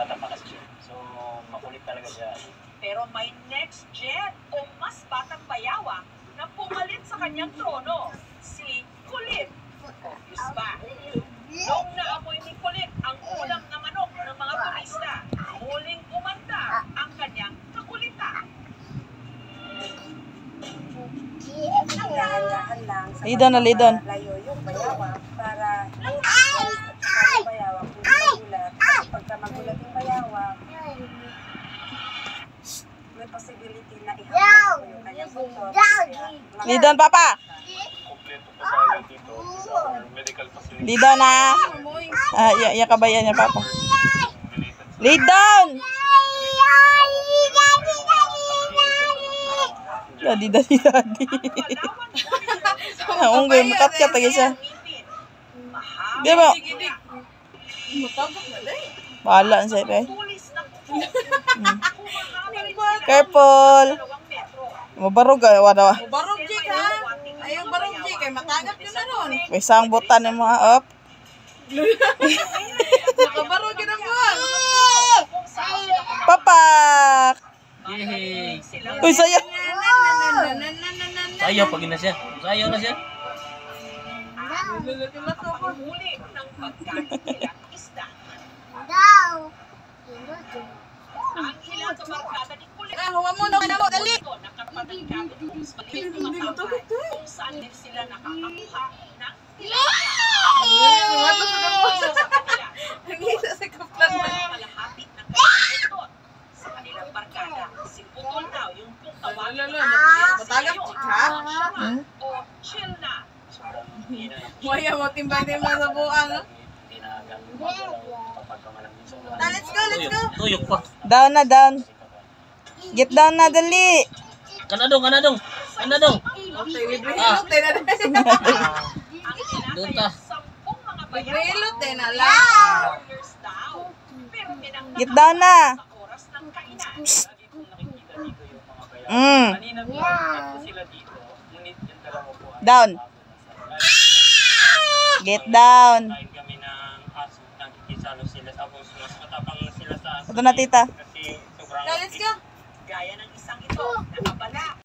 bata pa kasi siya. So, makulit talaga siya. Pero may next gen o mas batang bayawa na pumalit sa kanyang trono, si Kulit. Obvious ba? Nung naamoy ni Kulit ang ulam na manok ng mga turista, muling umanda ang kanyang kakulitan. Dahan-dahan lang sa Lidon. layo yung bayawa para yung bayawa kung magulat. Pagka magulat yung bayawa, may possibility na ihampas mo yung kanyang buntot. Lidon, papa! Kompleto pa tayo dito sa medical facility. Lidon na! Iya kabayan niya, papa. Lidon! Daddy. Unggoy, makat-kat lagi siya. Di ba? Bahala siya, eh. Careful. Mabarog, wala. Barog jik ha? Ayaw barog jik, kay matagap yun na nun. Isang butan ng mga up. Nakabarog yun ang buwan. Papak! Uy, saya! Sayaw pag ina siya. Sayaw na siya. Huli ng pagkain nila isda. Ang ilang kabarkada ni Kulit. Huwag mo na mo, dali. Nakapagkamit kung maliit na matapay kung saan din sila nakakakuha ng Huwag mo sa kanila. Nangisa sa kaplan. Malahati ng kanilang sa kanilang barkada. Si Putol daw yung kung tawagin Matagap jik ha? o chill na. Maya mo timbang-timbang sa buang. Let's go. Tuyok pa. Down na, down. Get down na, dali. Kanadong. Okay, libre hilot na Ang Doon ta. sampung mga Libre bayaw hilot na lang. warriors daw. Pero Get down na. sa oras ng kainan. Lagi kong nakikita dito yung mga bayaw. Mm. Kanina po, ito sila dito. Ngunit yung dalawa po. Down. Get down. Kain kami ng aso. Nakikisalo sila. Tapos mas matapang na sila sa aso. Ito na, tita. Kasi sobrang... Let's go. Gaya ng isang ito, nakabala